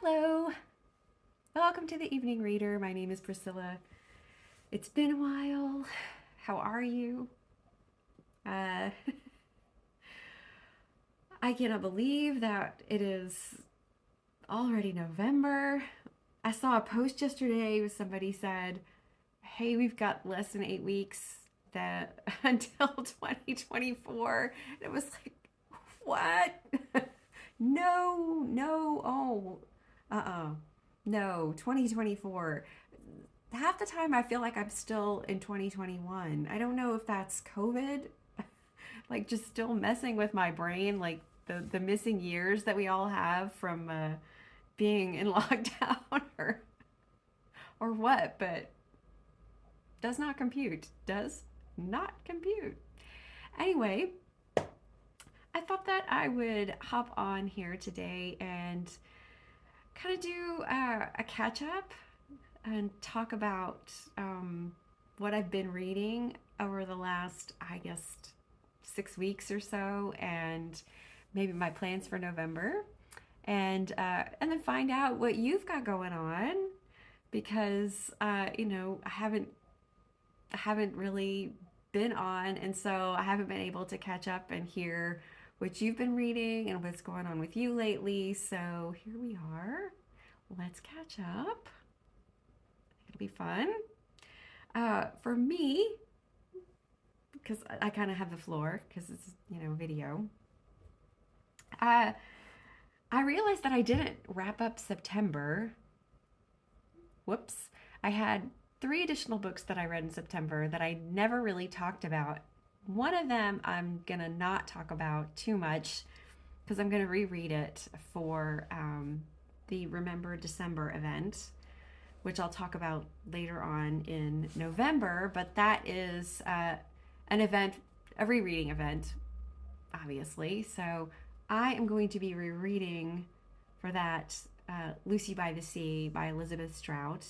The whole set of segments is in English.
Hello, welcome to the Evening Reader. My name is Priscilla. It's been a while. How are you? Uh, I cannot believe that it is already November. I saw a post yesterday where somebody said, hey, we've got less than 8 weeks that until 2024. It was like, what? No, oh, uh-uh. No, 2024. Half the time I feel like I'm still in 2021. I don't know if that's COVID, like just still messing with my brain, like the missing years that we all have from being in lockdown or what, but does not compute. Does not compute. Anyway, I thought that I would hop on here today and kind of do a catch up and talk about what I've been reading over the last, I guess, 6 weeks or so, and maybe my plans for November, and then find out what you've got going on because I haven't really been on, and so I haven't been able to catch up and hear what you've been reading and what's going on with you lately. So here we are. Let's catch up. It'll be fun. For me, because I kind of have the floor because it's video. Uh, I realized that I didn't wrap up September. Whoops. I had 3 additional books that I read in September that I never really talked about. One of them I'm gonna not talk about too much because I'm gonna reread it for the Remember December event, which I'll talk about later on in November. But that is an event, a rereading event, obviously. So I am going to be rereading for that Lucy by the Sea by Elizabeth Strout,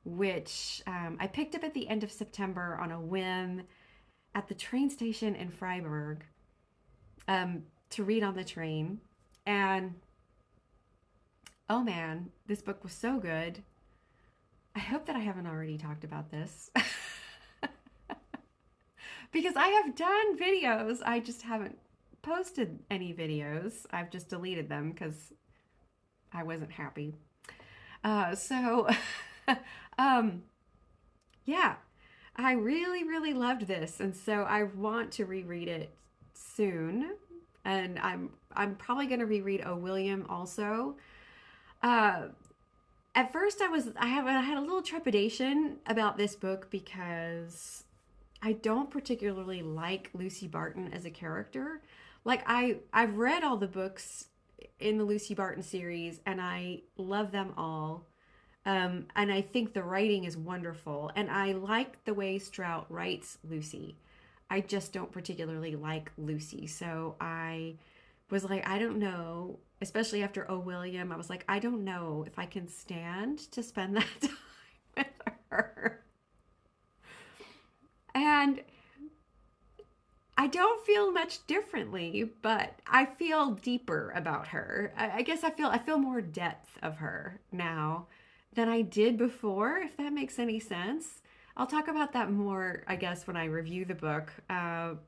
which I picked up at the end of September on a whim at the train station in Freiburg to read on the train. And oh man, this book was so good. I hope that I haven't already talked about this. Because I have done videos, I just haven't posted any videos. I've just deleted them because I wasn't happy. So, yeah, I really, really loved this, and so I want to reread it soon. And I'm probably going to reread O. William also. Uh, at first, I had a little trepidation about this book because I don't particularly like Lucy Barton as a character. Like I've read all the books in the Lucy Barton series and I love them all. And I think the writing is wonderful. And I like the way Strout writes Lucy. I just don't particularly like Lucy. So I was like, I don't know, especially after O. William, I was like, I don't know if I can stand to spend that time with her. And I don't feel much differently, but I feel deeper about her. I guess I feel more depth of her now than I did before, if that makes any sense. I'll talk about that more, I guess, when I review the book,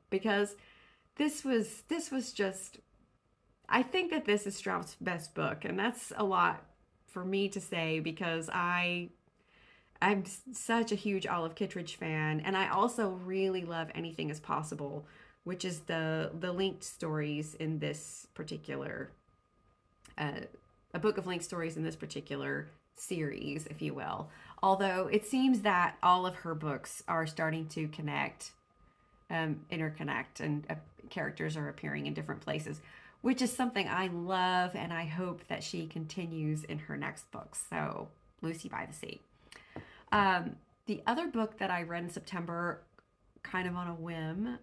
because this was just. I think that this is Strout's best book, and that's a lot for me to say because I'm such a huge Olive Kittredge fan, and I also really love Anything Is Possible, which is the linked stories in this particular a book of linked stories in this particular series, if you will. Although it seems that all of her books are starting to interconnect, and characters are appearing in different places, which is something I love, and I hope that she continues in her next books. So, Lucy by the Sea. The other book that I read in September, kind of on a whim,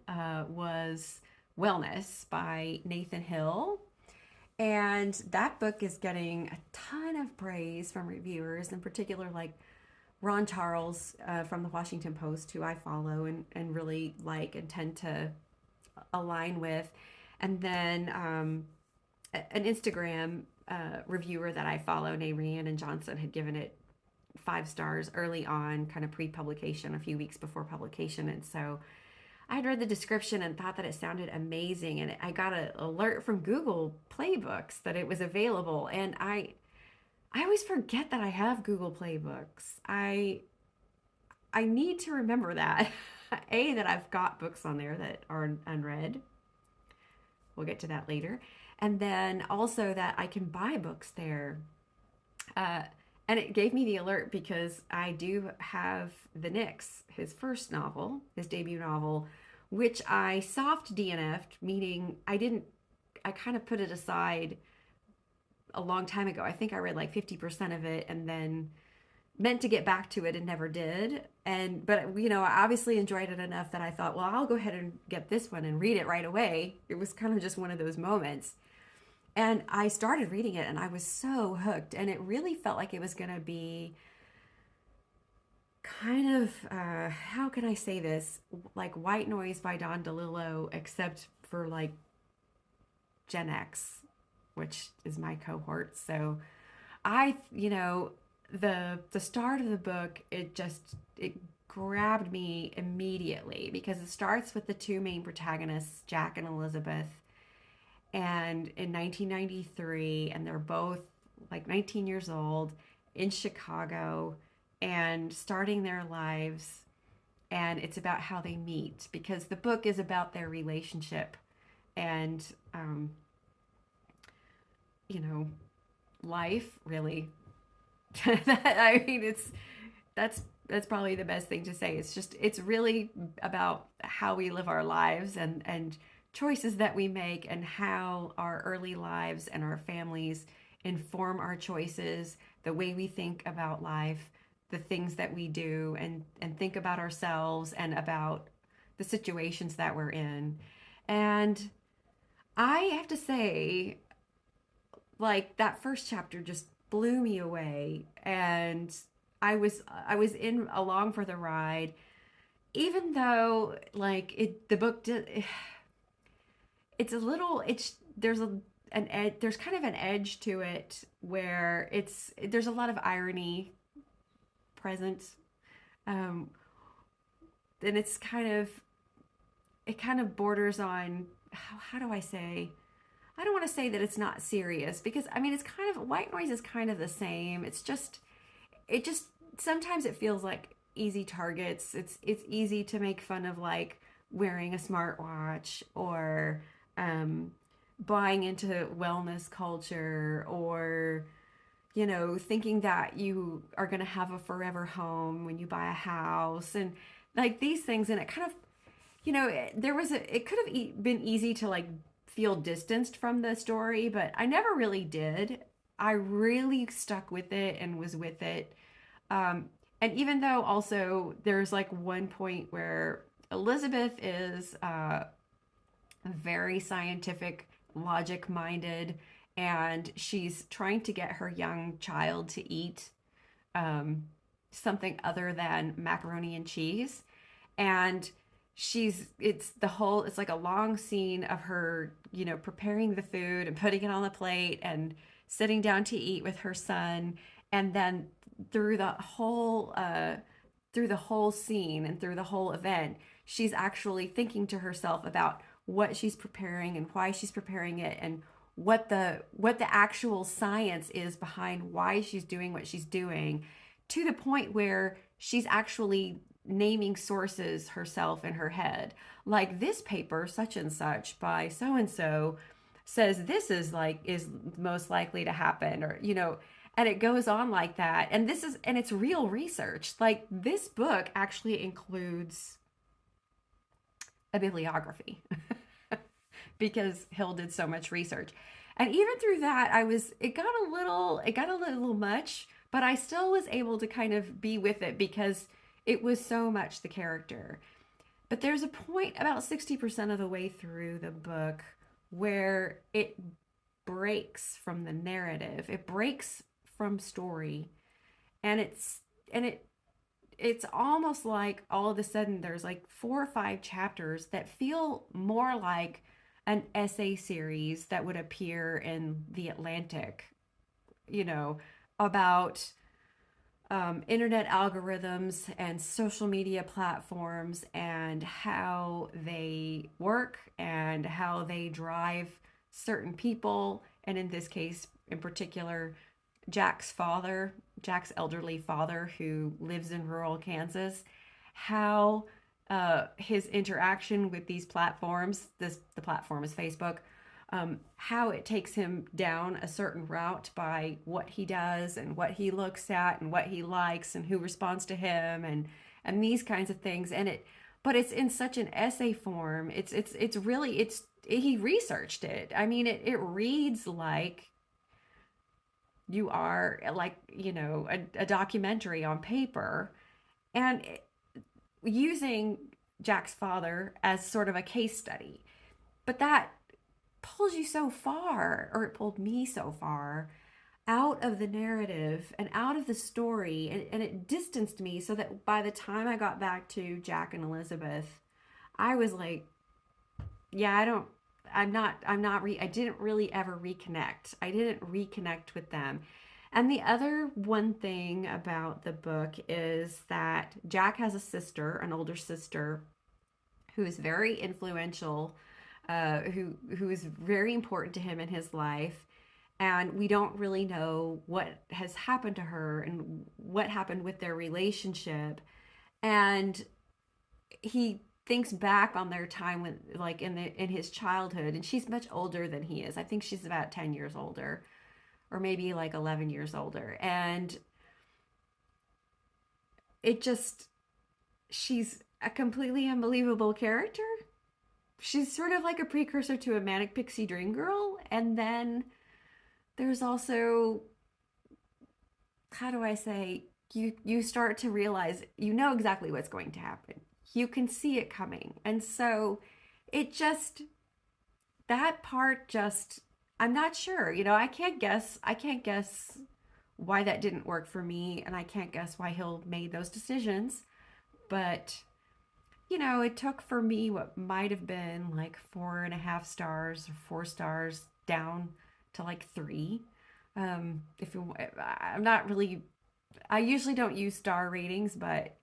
was Wellness by Nathan Hill. And that book is getting a ton of praise from reviewers, in particular, like Ron Charles from the Washington Post, who I follow and really like and tend to align with. And then an Instagram reviewer that I follow named Rhiannon Johnson had given it 5 stars early on, kind of pre-publication, a few weeks before publication. And so I had read the description and thought that it sounded amazing. And I got an alert from Google Playbooks that it was available. And I always forget that I have Google Playbooks. I need to remember that. A, that I've got books on there that are unread. We'll get to that later. And then also that I can buy books there. Uh, and it gave me the alert because I do have The Nix, his first novel, his debut novel, which I soft DNF'd, meaning I kind of put it aside a long time ago. I think I read like 50% of it and then meant to get back to it and never did. But I obviously enjoyed it enough that I thought, well, I'll go ahead and get this one and read it right away. It was kind of just one of those moments. And I started reading it and I was so hooked, and it really felt like it was going to be kind of, how can I say this? Like White Noise by Don DeLillo, except for like Gen X, which is my cohort. So the start of the book, it grabbed me immediately because it starts with the two main protagonists, Jack and Elizabeth, and in 1993, and they're both like 19 years old in Chicago and starting their lives. And it's about how they meet because the book is about their relationship and life, really. That's probably the best thing to say. It's really about how we live our lives and choices that we make, and how our early lives and our families inform our choices, the way we think about life, the things that we do, and think about ourselves and about the situations that we're in. And I have to say, like, that first chapter just blew me away, and I was in along for the ride, even though like the book did. It's a little it's there's an ed, there's kind of an edge to it where there's a lot of irony present, um and it kind of borders on, how do I say, I don't want to say that it's not serious, because I mean it's kind of, White Noise is kind of the same. It just sometimes it feels like easy targets. It's easy to make fun of, like, wearing a smartwatch, or buying into wellness culture, or thinking that you are going to have a forever home when you buy a house, and like these things. And it kind of, it could have been easy to like feel distanced from the story, but I never really did. I really stuck with it and was with it. And even though also there's like one point where Elizabeth is very scientific, logic minded, and she's trying to get her young child to eat something other than macaroni and cheese. And it's like a long scene of her, preparing the food and putting it on the plate and sitting down to eat with her son. And then through the whole scene and through the whole event, she's actually thinking to herself about what she's preparing and why she's preparing it, and what the actual science is behind why she's doing what she's doing, to the point where she's actually naming sources herself in her head, like, this paper such and such by so and so says this is most likely to happen, or and it goes on like that. And it's real research. Like, this book actually includes a bibliography because Hill did so much research. And even through that, it got a little much, but I still was able to kind of be with it because it was so much the character. But there's a point about 60% of the way through the book where it breaks from the narrative. It breaks from story. And it's almost like all of a sudden there's like 4 or 5 chapters that feel more like an essay series that would appear in The Atlantic about internet algorithms and social media platforms and how they work and how they drive certain people. And in this case, in particular, Jack's elderly father who lives in rural Kansas, how his interaction with these platforms, the platform is Facebook, how it takes him down a certain route by what he does and what he looks at and what he likes and who responds to him and these kinds of things. But it's in such an essay form. It's really he researched it. I mean, it reads like you are like a documentary on paper, and using Jack's father as sort of a case study. But that pulls you so far, or it pulled me so far out of the narrative and out of the story, and it distanced me so that by the time I got back to Jack and Elizabeth, I was like, yeah, I didn't really ever reconnect. I didn't reconnect with them. And the other one thing about the book is that Jack has a sister, an older sister, who is very influential, who is very important to him in his life. And we don't really know what has happened to her and what happened with their relationship. And he thinks back on their time when, like, in his childhood, and she's much older than he is. I think she's about 10 years older, or maybe like 11 years older. And it just, she's a completely unbelievable character. She's sort of like a precursor to a manic pixie dream girl. And then there's also, how do I say, you start to realize you know exactly what's going to happen. You can see it coming. And so it just, that part just, I'm not sure. I can't guess why that didn't work for me, and I can't guess why Hill made those decisions. But it took for me what might have been like 4.5 stars or 4 stars down to like 3. If you, I'm not really, I usually don't use star ratings, but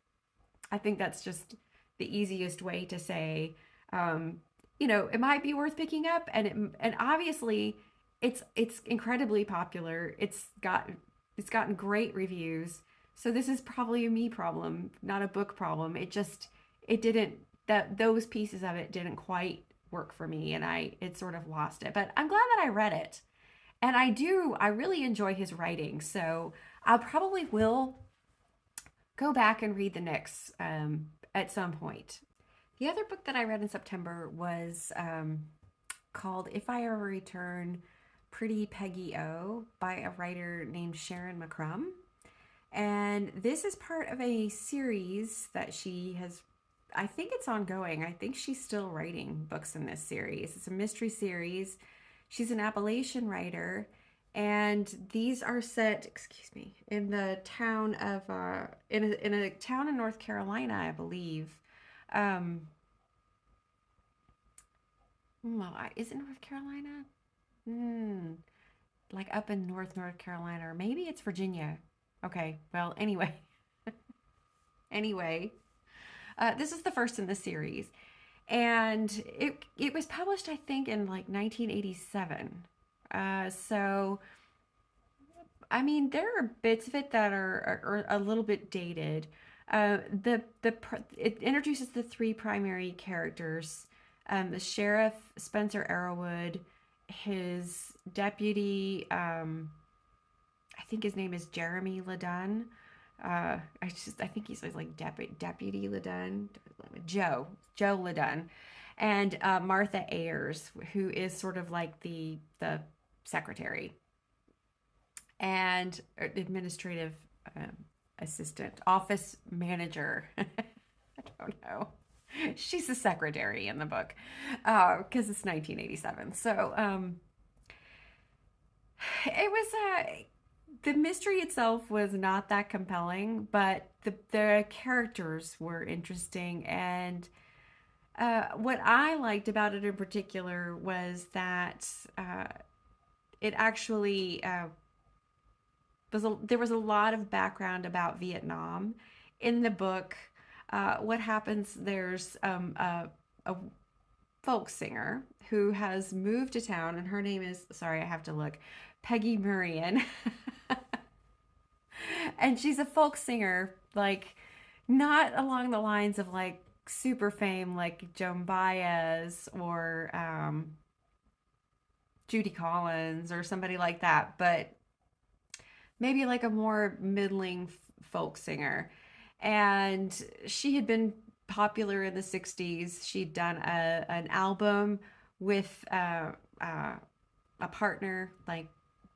I think that's just the easiest way to say, it might be worth picking up, and obviously, it's incredibly popular. It's gotten great reviews. So this is probably a me problem, not a book problem. It didn't, that those pieces of it didn't quite work for me, and it sort of lost it. But I'm glad that I read it. And I really enjoy his writing. So I probably will go back and read the next at some point. The other book that I read in September was called If I Ever Return, Pretty Peggy O by a writer named Sharyn McCrumb. And this is part of a series that she has, I think it's ongoing. I think she's still writing books in this series. It's a mystery series. She's an Appalachian writer, and these are set, in the town of in a town in North Carolina, I believe. Well, is it North Carolina? Like up in North Carolina, or maybe it's Virginia. Okay, well, anyway. Anyway, this is the first in the series. And it was published, I think, in like 1987. So, I mean, there are bits of it that are a little bit dated. It introduces the 3 primary characters: the sheriff Spencer Arrowwood, his deputy, I think his name is Jeremy LaDunn. I think he's like Deputy LaDunn, Joe LaDunn, and Martha Ayers, who is sort of like the secretary and administrative assistant, office manager. I don't know. She's the secretary in the book because it's 1987. So it was the mystery itself was not that compelling, but the characters were interesting. And what I liked about it in particular was that it actually there was a lot of background about Vietnam in the book. What happens? There's a folk singer who has moved to town, and her name is, sorry, I have to look, Peggy Murrian. And she's a folk singer, like not along the lines of like super fame like Joan Baez or Judy Collins or somebody like that, but maybe like a more middling folk singer. And she had been popular in the 60s. She'd done an album with a partner, like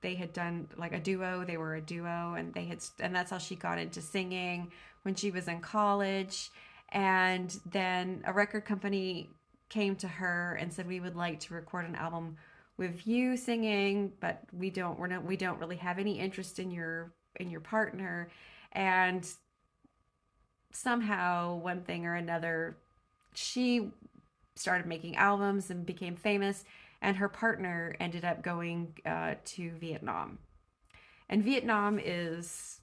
they had done like a duo. They were a duo, and and that's how she got into singing when she was in college. And then a record company came to her and said, we would like to record an album with you singing, but we don't really have any interest in your partner. And somehow, one thing or another, she started making albums and became famous, and her partner ended up going to Vietnam. And Vietnam is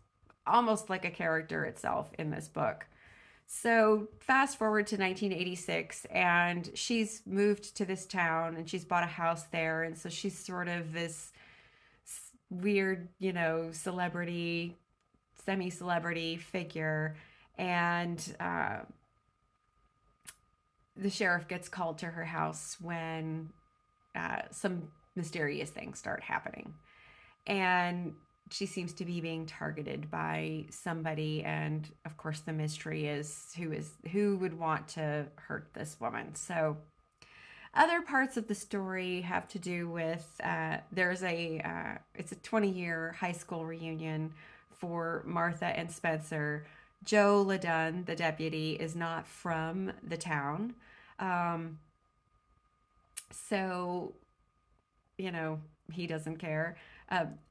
almost like a character itself in this book. So fast forward to 1986, and she's moved to this town and she's bought a house there. And so she's sort of this weird, celebrity, semi celebrity figure. And the sheriff gets called to her house when some mysterious things start happening. And she seems to be being targeted by somebody, and of course the mystery is who would want to hurt this woman. So other parts of the story have to do with there's it's a 20-year high school reunion for Martha and Spencer. Joe Ladun, the deputy, is not from the town. Um, so, he doesn't care.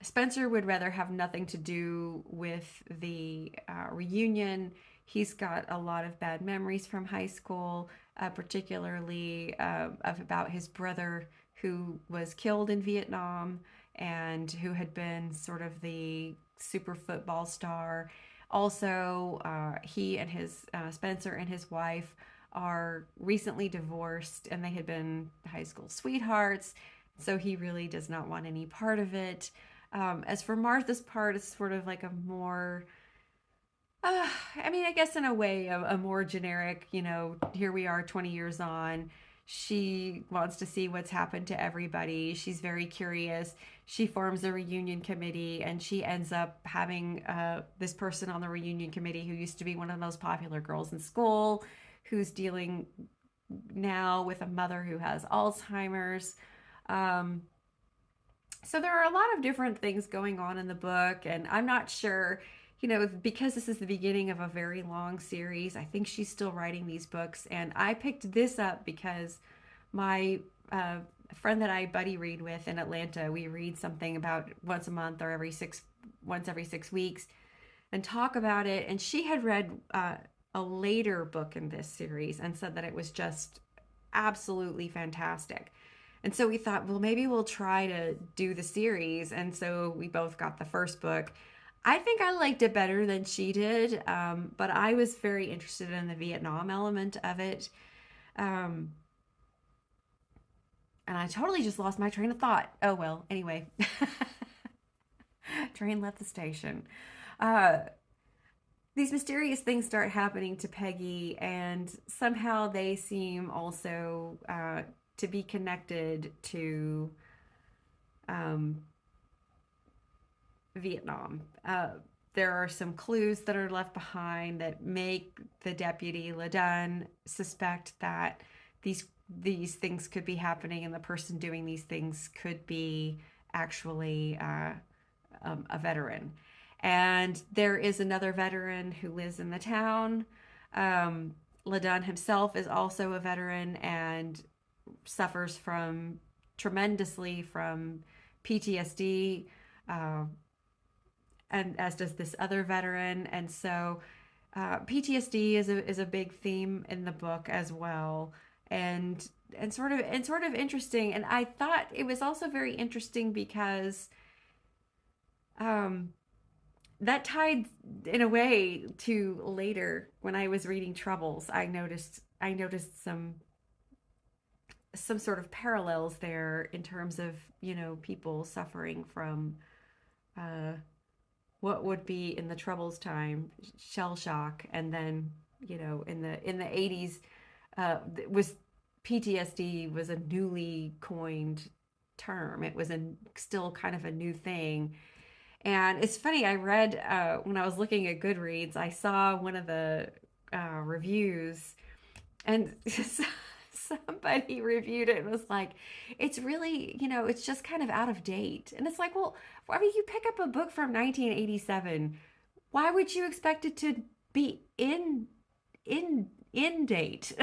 Spencer would rather have nothing to do with the reunion. He's got a lot of bad memories from high school, particularly about his brother who was killed in Vietnam and who had been sort of the super football star. Also, he and his Spencer and his wife are recently divorced, and they had been high school sweethearts. So he really does not want any part of it. As for Martha's part, it's sort of like a more, I guess in a way, a more generic, here we are 20 years on. She wants to see what's happened to everybody. She's very curious. She forms a reunion committee, and she ends up having this person on the reunion committee who used to be one of the most popular girls in school, who's dealing now with a mother who has Alzheimer's. Um, so there are a lot of different things going on in the book, and I'm not sure, because this is the beginning of a very long series. I think she's still writing these books, and I picked this up because my friend that I buddy read with in Atlanta, we read something about once a month or once every 6 weeks, and talk about it. And she had read a later book in this series and said that it was just absolutely fantastic. And so we thought, well, maybe we'll try to do the series. And so we both got the first book. I think I liked it better than she did, but I was very interested in the Vietnam element of it. And I totally just lost my train of thought. Oh, well, anyway. Train left the station. Uh, these mysterious things start happening to Peggy, and somehow they seem also to be connected to um, Vietnam. There are some clues that are left behind that make the deputy Ladun suspect that these things could be happening, and the person doing these things could be actually a veteran. And there is another veteran who lives in the town. Ladun himself is also a veteran and suffers tremendously from PTSD, and as does this other veteran. And so PTSD is a big theme in the book as well, and sort of interesting. And I thought it was also very interesting because that tied in a way to later when I was reading Troubles. I noticed some sort of parallels there in terms of, people suffering from uh, what would be in the Troubles time shell shock, and then, in the 80s, was PTSD was a newly coined term. It was still kind of a new thing. And it's funny, I read, when I was looking at Goodreads, I saw one of the reviews, and somebody reviewed it and was like, it's really, it's just kind of out of date. And it's like, well, I mean, you pick up a book from 1987. Why would you expect it to be in date?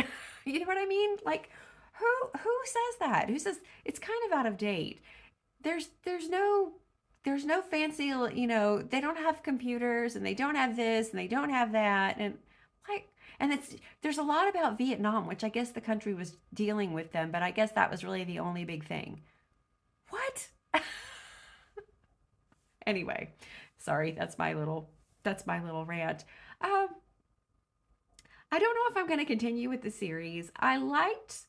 You know what I mean? Like, who says that? Who says it's kind of out of date? There's no fancy, they don't have computers, and they don't have this, and they don't have that, and like, and there's a lot about Vietnam, which I guess the country was dealing with them, but I guess that was really the only big thing. What? Anyway, sorry, that's my little rant. Um, I don't know if I'm going to continue with the series. I liked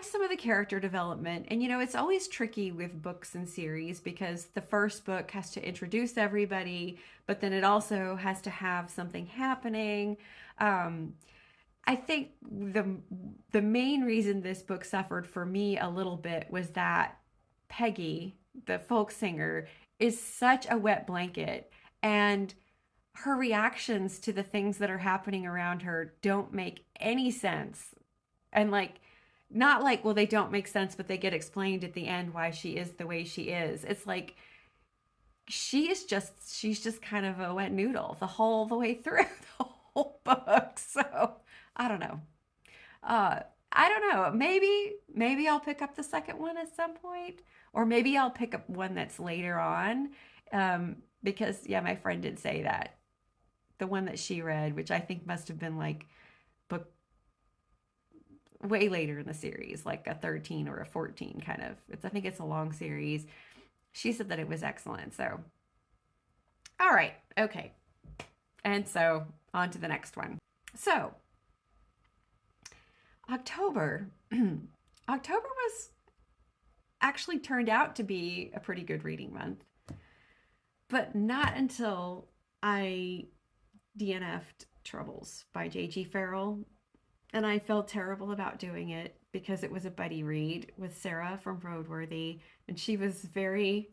some of the character development. And, it's always tricky with books and series because the first book has to introduce everybody, but then it also has to have something happening. Um, I think the main reason this book suffered for me a little bit was that Peggy, the folk singer, is such a wet blanket, and her reactions to the things that are happening around her don't make any sense. And like, not like, well, they don't make sense, but they get explained at the end why she is the way she is. It's like she's just kind of a wet noodle the way through the whole book. So I don't know. Uh, I don't know. Maybe I'll pick up the second one at some point, or maybe I'll pick up one that's later on. Because yeah, my friend did say that the one that she read, which I think must have been like book way later in the series, like a 13 or a 14 kind of. I think it's a long series. She said that it was excellent. So, all right, okay. And so on to the next one. So, October. October was actually turned out to be a pretty good reading month, but not until I DNF'd Troubles by J.G. Ferrell. And I felt terrible about doing it because it was a buddy read with Sarah from Roadworthy, and she was very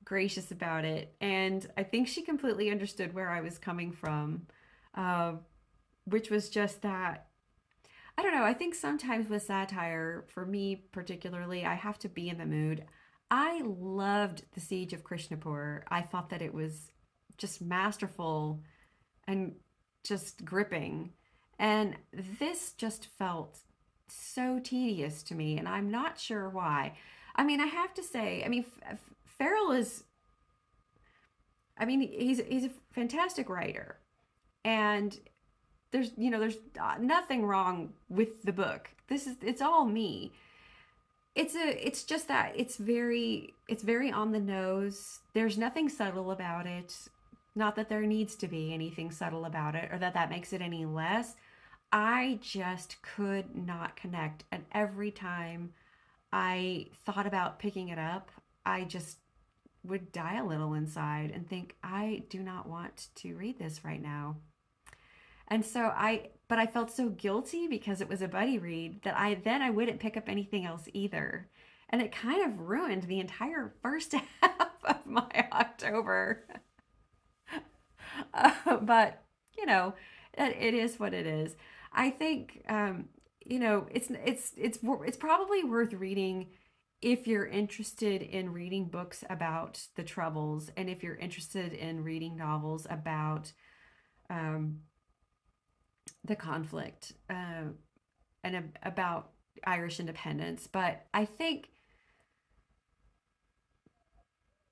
gracious about it. And I think she completely understood where I was coming from, uh, which was just that, I don't know. I think sometimes with satire, for me particularly, I have to be in the mood. I loved The Siege of Krishnapur. I thought that it was just masterful and just gripping. And this just felt so tedious to me, and I'm not sure why. I mean, I have to say, I mean, Farrell is, I mean, he's a fantastic writer, and there's nothing wrong with the book. It's all me. It's just that it's very on the nose. There's nothing subtle about it. Not that there needs to be anything subtle about it, or that makes it any less. I just could not connect, and every time I thought about picking it up, I just would die a little inside and think, I do not want to read this right now. And so but I felt so guilty because it was a buddy read that I wouldn't pick up anything else either. And it kind of ruined the entire first half of my October. But, it is what it is. I think, it's probably worth reading if you're interested in reading books about the Troubles, and if you're interested in reading novels about um, the conflict, and about Irish independence. But I think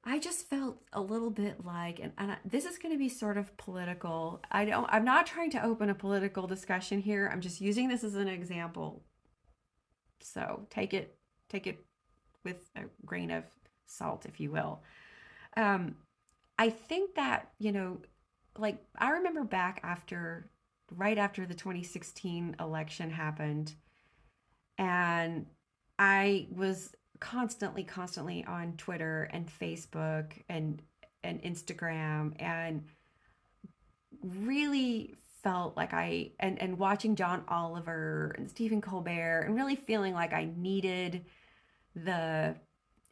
I just felt a little bit like, and this is going to be sort of political. I'm not trying to open a political discussion here. I'm just using this as an example. So take it with a grain of salt, if you will. Um, I think that, like I remember back right after the 2016 election happened, and I was constantly on Twitter and Facebook and Instagram, and really felt like and watching John Oliver and Stephen Colbert, and really feeling like the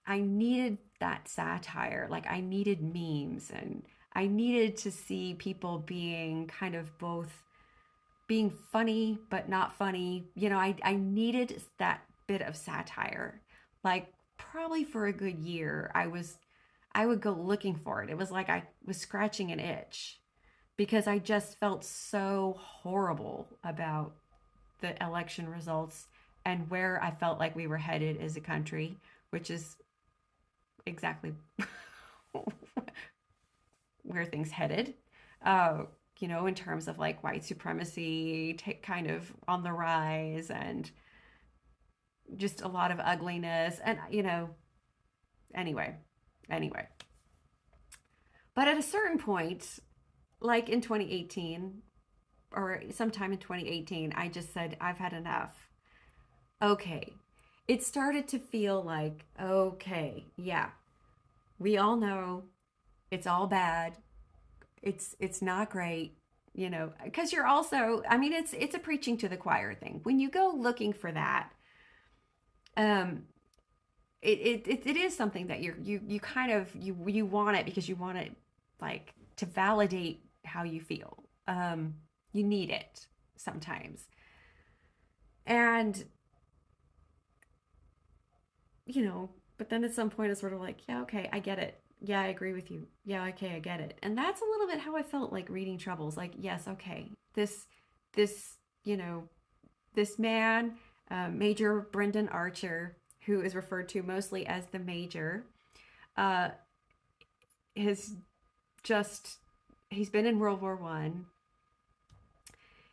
I needed that satire. Like I needed memes, and I needed to see people being kind of both being funny but not funny. I needed that bit of satire. Like probably for a good year, I would go looking for it. It was like I was scratching an itch because I just felt so horrible about the election results and where I felt like we were headed as a country, which is exactly where things headed. Uh, in terms of like white supremacy, kind of on the rise, and just a lot of ugliness, and anyway, anyway. But at a certain point, like in 2018 or sometime in 2018, I just said, I've had enough. Okay. It started to feel like, okay, yeah, we all know it's all bad. It's not great, because you're also, I mean, it's a preaching to the choir thing. When you go looking for that, um, it is something that you kind of you want it because you want it like to validate how you feel. You need it sometimes, and but then at some point it's sort of like, yeah, okay, I get it. Yeah, I agree with you. Yeah, okay, I get it. And that's a little bit how I felt like reading Troubles. Like, yes, okay, this, you know, this man, Major Brendan Archer, who is referred to mostly as the Major, uh, has just he's been in World War I.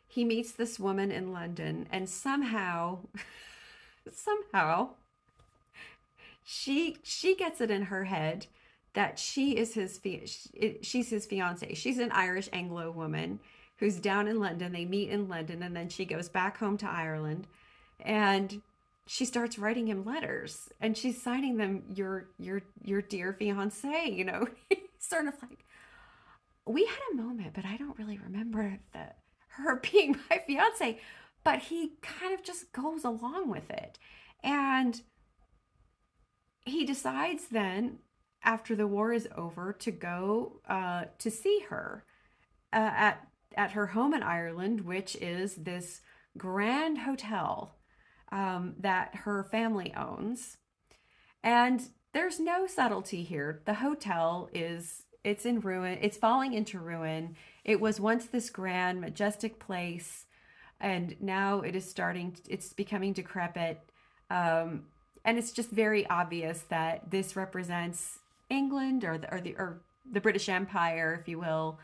He meets this woman in London, and somehow she gets it in her head that she's his fiance. She's an Irish Anglo woman who's down in London. They meet in London, and then she goes back home to Ireland, and she starts writing him letters, and she's signing them your dear fiance. Sort of like, we had a moment, but I don't really remember her being my fiance. But he kind of just goes along with it, and he decides then, after the war is over, to go to see her at her home in Ireland, which is this grand hotel that her family owns. And there's no subtlety here. The hotel it's in ruin. It's falling into ruin. It was once this grand, majestic place, and now it's becoming decrepit. Um, and it's just very obvious that this represents England, or the British Empire, if you will.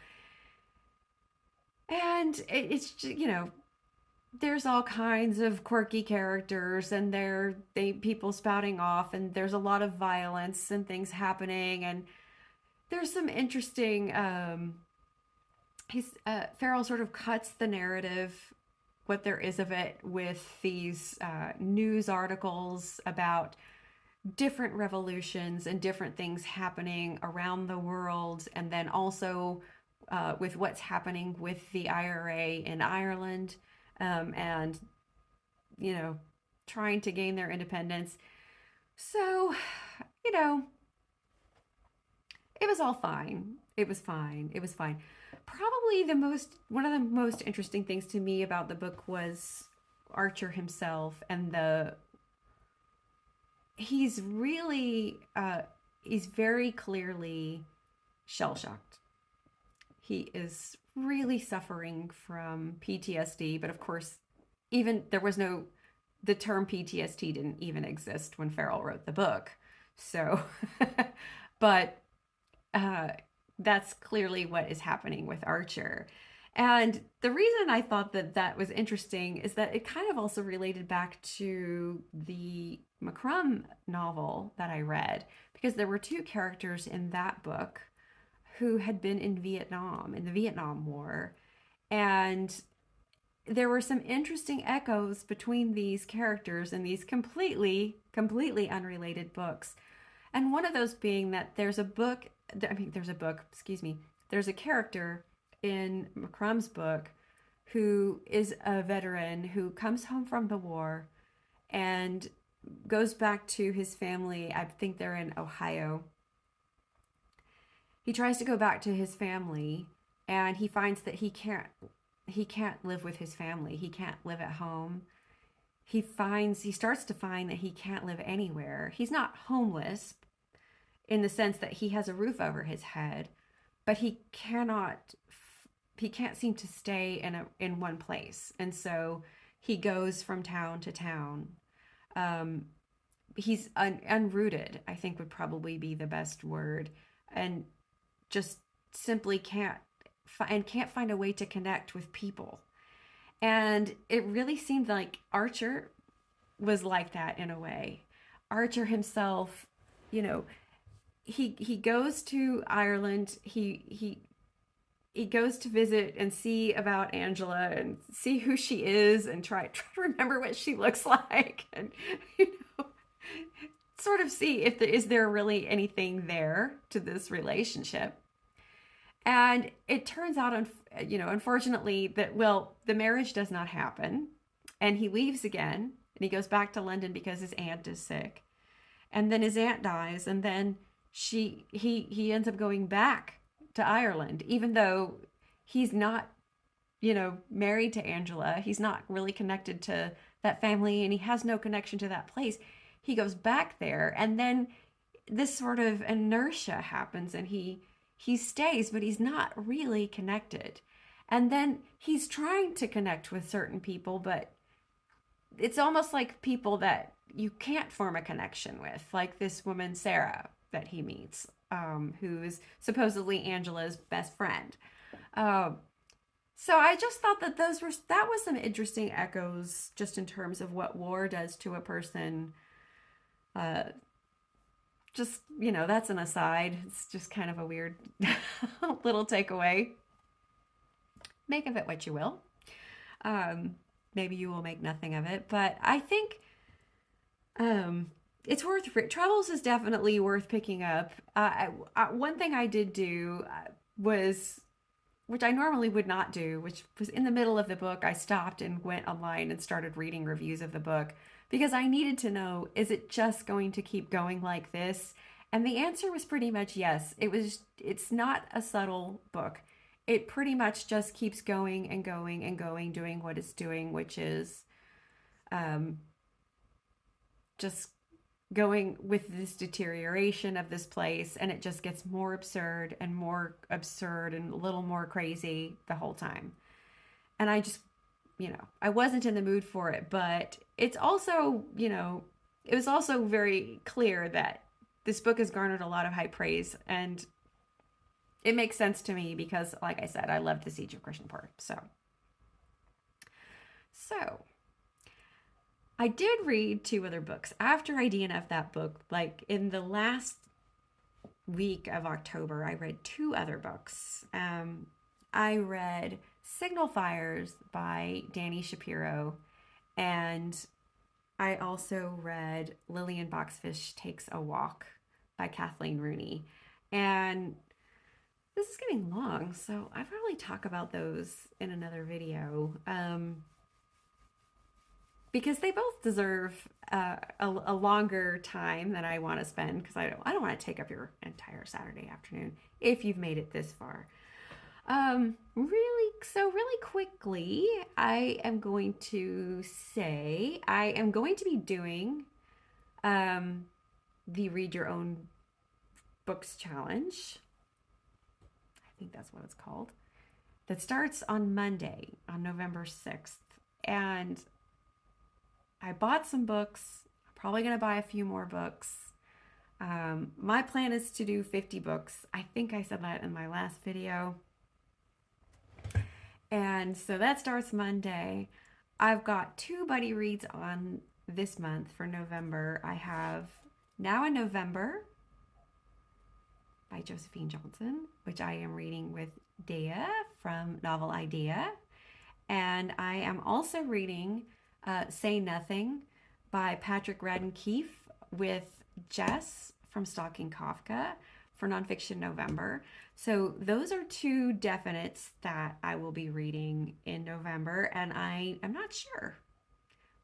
And it's just, there's all kinds of quirky characters, and they people spouting off, and there's a lot of violence and things happening, and there's some interesting he's Ferrell sort of cuts the narrative, what there is of it, with these news articles about different revolutions and different things happening around the world, and then also with what's happening with the IRA in Ireland, and you know trying to gain their independence. So, you know, it was all fine. It was fine. It was fine. Probably one of the most interesting things to me about the book was Archer himself, and he's really he's very clearly shell shocked. He is really suffering from PTSD, but of course, even there was no the term PTSD didn't even exist when Ferrell wrote the book. So, but uh, that's clearly what is happening with Archer. And the reason I thought that that was interesting is that it kind of also related back to the McCrumb novel that I read, because there were two characters in that book who had been in Vietnam, in the Vietnam War. And there were some interesting echoes between these characters in these completely unrelated books. And one of those being that there's a character in McCrumb's book who is a veteran who comes home from the war and goes back to his family. I think they're in Ohio. He tries to go back to his family and he finds that he can't live with his family. He can't live at home. He starts to find that he can't live anywhere. He's not homeless in the sense that he has a roof over his head, but he can't seem to stay in one place. And so he goes from town to town. He's unrooted, I think would probably be the best word, and just simply can't find a way to connect with people. And it really seemed like Archer was like that in a way. Archer himself, you know, he goes to Ireland. He goes to visit and see about Angela and see who she is and try to remember what she looks like, and you know, sort of see if there really anything there to this relationship. And it turns out, unfortunately, that, well, the marriage does not happen. And he leaves again and he goes back to London because his aunt is sick. And then his aunt dies. And then he ends up going back to Ireland, even though he's not, married to Angela. He's not really connected to that family and he has no connection to that place. He goes back there and then this sort of inertia happens and he stays, but he's not really connected. And then he's trying to connect with certain people, but it's almost like people that you can't form a connection with, like this woman, Sarah, that he meets, who is supposedly Angela's best friend. So I just thought that that was some interesting echoes just in terms of what war does to a person. That's an aside. It's just kind of a weird little takeaway. Make of it what you will. Maybe you will make nothing of it, but I think it's Troubles is definitely worth picking up. One thing I did do was, which I normally would not do, which was in the middle of the book, I stopped and went online and started reading reviews of the book because I needed to know, is it just going to keep going like this? And the answer was pretty much yes. It's not a subtle book. It pretty much just keeps going and going and going, doing what it's doing, which is just going with this deterioration of this place, and it just gets more absurd and a little more crazy the whole time. And I just, I wasn't in the mood for it, but it's also, it was also very clear that this book has garnered a lot of high praise, and it makes sense to me because, like I said, I loved The Siege of Christianport. So I did read 2 other books after I DNF'd that book. Like in the last week of October, I read 2 other books. I read Signal Fires by Dani Shapiro, and I also read Lillian Boxfish Takes a Walk by Kathleen Rooney. And this is getting long, so I'll probably talk about those in another video. Because they both deserve a longer time than I want to spend, because I don't want to take up your entire Saturday afternoon if you've made it this far. Really quickly, I am going to say I am going to be doing the Read Your Own Books Challenge. I think that's what it's called. That starts on Monday, on November 6th. And I bought some books. I'm probably going to buy a few more books. My plan is to do 50 books. I think I said that in my last video. And so that starts Monday. I've got 2 buddy reads on this month for November. I have now in November by Josephine Johnson, which I am reading with Dea from Novel Idea. And I am also reading Say Nothing by Patrick Radden Keefe with Jess from Stalking Kafka for Nonfiction November. So those are two definites that I will be reading in November, and I am not sure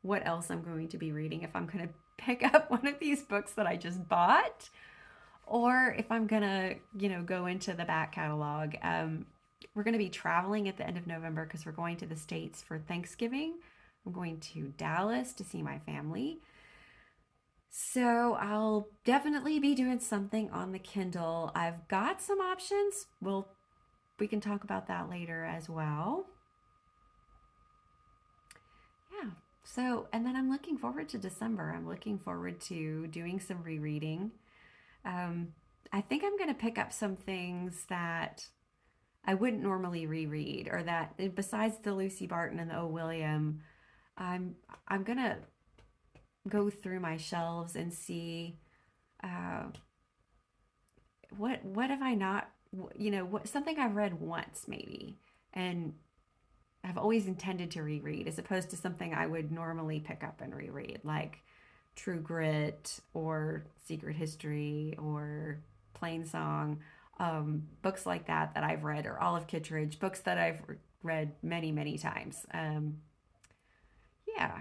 what else I'm going to be reading, if I'm going to pick up one of these books that I just bought, or if I'm going to, go into the back catalog. We're going to be traveling at the end of November because we're going to the States for Thanksgiving. I'm going to Dallas to see my family. So I'll definitely be doing something on the Kindle. I've got some options. We can talk about that later as well. Yeah. So, and then I'm looking forward to December. I'm looking forward to doing some rereading. I think I'm going to pick up some things that I wouldn't normally reread, or that besides the Lucy Barton and the O. William, I'm gonna go through my shelves and see what have I not, what something I've read once maybe, and I've always intended to reread, as opposed to something I would normally pick up and reread, like True Grit or Secret History or Plain Song. Books like that I've read, or Olive Kitteridge, books that I've read many, many times. Yeah,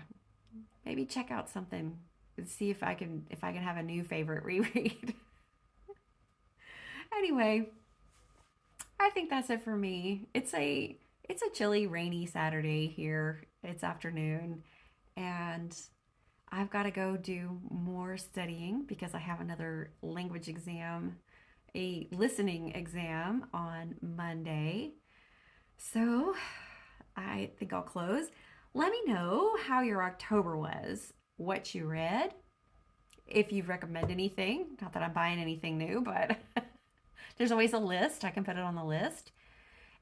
maybe check out something and see if I can have a new favorite reread. Anyway, I think that's it for me. It's a chilly, rainy Saturday here. It's afternoon, and I've got to go do more studying because I have another language exam, a listening exam on Monday. So I think I'll close. Let me know how your October was, what you read, if you recommend anything. Not that I'm buying anything new, but there's always a list. I can put it on the list.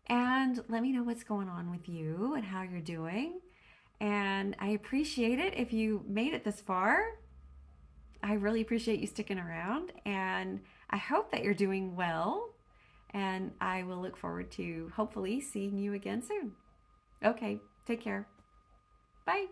And let me know what's going on with you and how you're doing. And I appreciate it if you made it this far. I really appreciate you sticking around, and I hope that you're doing well. And I will look forward to hopefully seeing you again soon. Okay, take care. Bye.